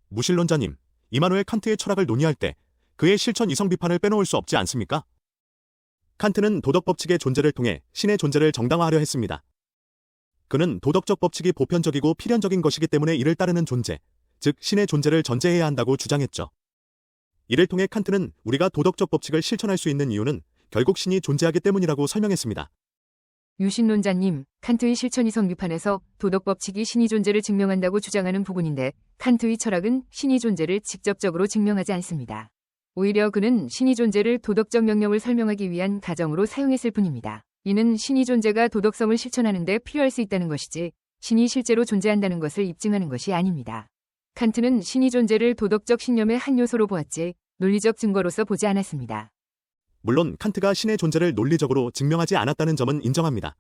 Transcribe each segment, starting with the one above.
무신론자님, 이마누엘 칸트의 철학을 논의할 때 그의 실천 이성 비판을 빼놓을 수 없지 않습니까? 칸트는 도덕 법칙의 존재를 통해 신의 존재를 정당화하려 했습니다. 그는 도덕적 법칙이 보편적이고 필연적인 것이기 때문에 이를 따르는 존재, 즉 신의 존재를 전제해야 한다고 주장했죠. 이를 통해 칸트는 우리가 도덕적 법칙을 실천할 수 있는 이유는 결국 신이 존재하기 때문이라고 설명했습니다. 유신론자님, 칸트의 실천 이성 비판에서 도덕 법칙이 신의 존재를 증명한다고 주장하는 부분인데 칸트의 철학은 신의 존재를 직접적으로 증명하지 않습니다. 오히려 그는 신의 존재를 도덕적 명령을 설명하기 위한 가정으로 사용했을 뿐입니다. 이는 신의 존재가 도덕성을 실천하는 데 필요할 수 있다는 것이지 신이 실제로 존재한다는 것을 입증하는 것이 아닙니다. 칸트는 신의 존재를 도덕적 신념의 한 요소로 보았지 논리적 증거로서 보지 않았습니다. 물론 칸트가 신의 존재를 논리적으로 증명하지 않았다는 점은 인정합니다.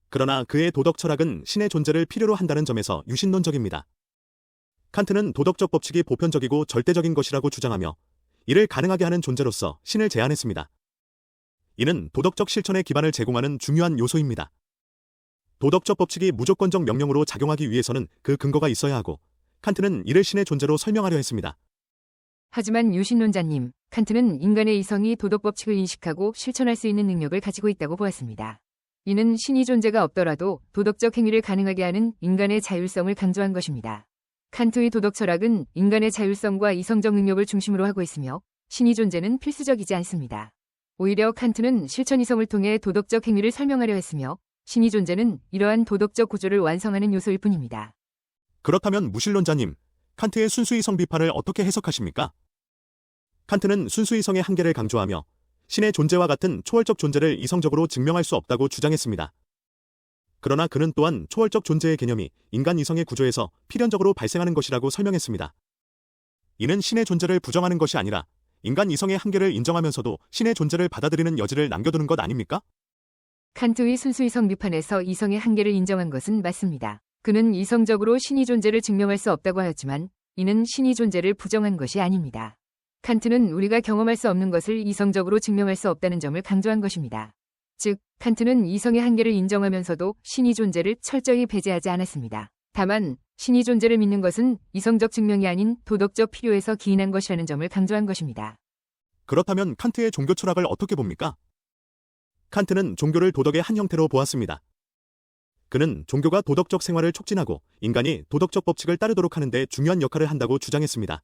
그러나 그의 도덕 철학은 신의 존재를 필요로 한다는 점에서 유신론적입니다. 칸트는 도덕적 법칙이 보편적이고 절대적인 것이라고 주장하며 이를 가능하게 하는 존재로서 신을 제안했습니다. 이는 도덕적 실천의 기반을 제공하는 중요한 요소입니다. 도덕적 법칙이 무조건적 명령으로 작용하기 위해서는 그 근거가 있어야 하고 칸트는 이를 신의 존재로 설명하려 했습니다. 하지만 유신론자님, 칸트는 인간의 이성이 도덕 법칙을 인식하고 실천할 수 있는 능력을 가지고 있다고 보았습니다. 이는 신의 존재가 없더라도 도덕적 행위를 가능하게 하는 인간의 자율성을 강조한 것입니다. 칸트의 도덕 철학은 인간의 자율성과 이성적 능력을 중심으로 하고 있으며 신의 존재는 필수적이지 않습니다. 오히려 칸트는 실천 이성을 통해 도덕적 행위를 설명하려 했으며 신의 존재는 이러한 도덕적 구조를 완성하는 요소일 뿐입니다. 그렇다면 무신론자님, 칸트의 순수이성 비판을 어떻게 해석하십니까? 칸트는 순수이성의 한계를 강조하며 신의 존재와 같은 초월적 존재를 이성적으로 증명할 수 없다고 주장했습니다. 그러나 그는 또한 초월적 존재의 개념이 인간 이성의 구조에서 필연적으로 발생하는 것이라고 설명했습니다. 이는 신의 존재를 부정하는 것이 아니라 인간 이성의 한계를 인정하면서도 신의 존재를 받아들이는 여지를 남겨두는 것 아닙니까? 칸트의 순수이성 비판에서 이성의 한계를 인정한 것은 맞습니다. 그는 이성적으로 신의 존재를 증명할 수 없다고 하였지만 이는 신의 존재를 부정한 것이 아닙니다. 칸트는 우리가 경험할 수 없는 것을 이성적으로 증명할 수 없다는 점을 강조한 것입니다. 즉, 칸트는 이성의 한계를 인정하면서도 신의 존재를 철저히 배제하지 않았습니다. 다만 신의 존재를 믿는 것은 이성적 증명이 아닌 도덕적 필요에서 기인한 것이라는 점을 강조한 것입니다. 그렇다면 칸트의 종교 철학을 어떻게 봅니까? 칸트는 종교를 도덕의 한 형태로 보았습니다. 그는 종교가 도덕적 생활을 촉진하고 인간이 도덕적 법칙을 따르도록 하는 데 중요한 역할을 한다고 주장했습니다.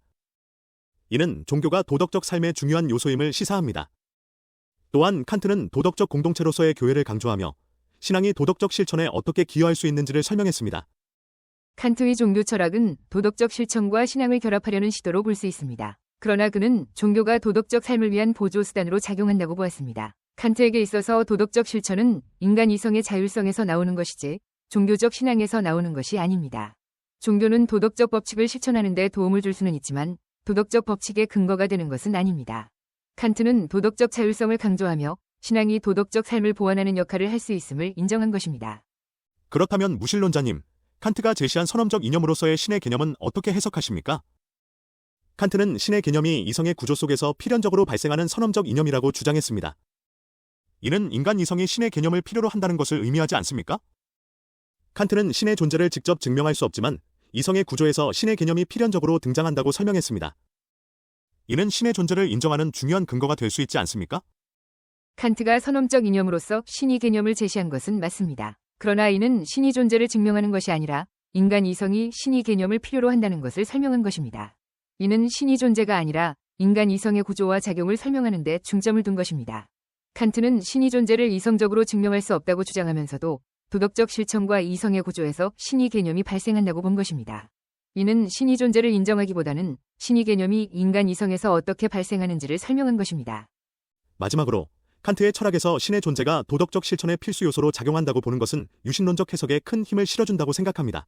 이는 종교가 도덕적 삶의 중요한 요소임을 시사합니다. 또한 칸트는 도덕적 공동체로서의 교회를 강조하며 신앙이 도덕적 실천에 어떻게 기여할 수 있는지를 설명했습니다. 칸트의 종교 철학은 도덕적 실천과 신앙을 결합하려는 시도로 볼 수 있습니다. 그러나 그는 종교가 도덕적 삶을 위한 보조 수단으로 작용한다고 보았습니다. 칸트에게 있어서 도덕적 실천은 인간 이성의 자율성에서 나오는 것이지 종교적 신앙에서 나오는 것이 아닙니다. 종교는 도덕적 법칙을 실천하는 데 도움을 줄 수는 있지만 도덕적 법칙의 근거가 되는 것은 아닙니다. 칸트는 도덕적 자율성을 강조하며 신앙이 도덕적 삶을 보완하는 역할을 할 수 있음을 인정한 것입니다. 그렇다면 무신론자님, 칸트가 제시한 선험적 이념으로서의 신의 개념은 어떻게 해석하십니까? 칸트는 신의 개념이 이성의 구조 속에서 필연적으로 발생하는 선험적 이념이라고 주장했습니다. 이는 인간 이성이 신의 개념을 필요로 한다는 것을 의미하지 않습니까? 칸트는 신의 존재를 직접 증명할 수 없지만 이성의 구조에서 신의 개념이 필연적으로 등장한다고 설명했습니다. 이는 신의 존재를 인정하는 중요한 근거가 될 수 있지 않습니까? 칸트가 선험적 이념으로서 신의 개념을 제시한 것은 맞습니다. 그러나 이는 신의 존재를 증명하는 것이 아니라 인간 이성이 신의 개념을 필요로 한다는 것을 설명한 것입니다. 이는 신의 존재가 아니라 인간 이성의 구조와 작용을 설명하는 데 중점을 둔 것입니다. 칸트는 신의 존재를 이성적으로 증명할 수 없다고 주장하면서도 도덕적 실천과 이성의 구조에서 신의 개념이 발생한다고 본 것입니다. 이는 신의 존재를 인정하기보다는 신의 개념이 인간 이성에서 어떻게 발생하는지를 설명한 것입니다. 마지막으로 칸트의 철학에서 신의 존재가 도덕적 실천의 필수 요소로 작용한다고 보는 것은 유신론적 해석에 큰 힘을 실어준다고 생각합니다.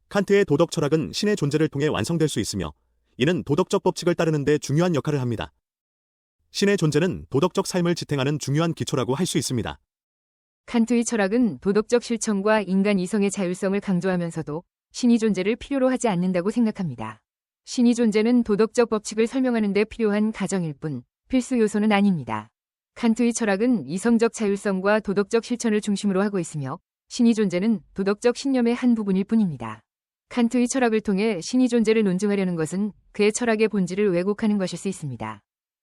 칸트의 도덕 철학은 신의 존재를 통해 완성될 수 있으며 이는 도덕적 법칙을 따르는 데 중요한 역할을 합니다. 신의 존재는 도덕적 삶을 지탱하는 중요한 기초라고 할 수 있습니다. 칸트의 철학은 도덕적 실천과 인간 이성의 자율성을 강조하면서도 신의 존재를 필요로 하지 않는다고 생각합니다. 신의 존재는 도덕적 법칙을 설명하는 데 필요한 가정일 뿐 필수 요소는 아닙니다. 칸트의 철학은 이성적 자율성과 도덕적 실천을 중심으로 하고 있으며 신의 존재는 도덕적 신념의 한 부분일 뿐입니다. 칸트의 철학을 통해 신이 존재를 논증하려는 것은 그의 철학의 본질을 왜곡하는 것일 수 있습니다.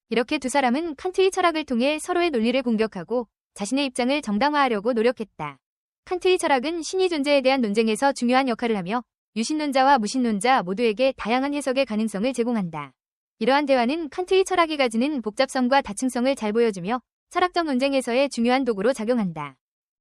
이렇게 두 사람은 칸트의 철학을 통해 서로의 논리를 공격하고 자신의 입장을 정당화하려고 노력했다. 칸트의 철학은 신이 존재에 대한 논쟁에서 중요한 역할을 하며 유신론자와 무신론자 모두에게 다양한 해석의 가능성을 제공한다. 이러한 대화는 칸트의 철학이 가지는 복잡성과 다층성을 잘 보여주며 철학적 논쟁에서의 중요한 도구로 작용한다.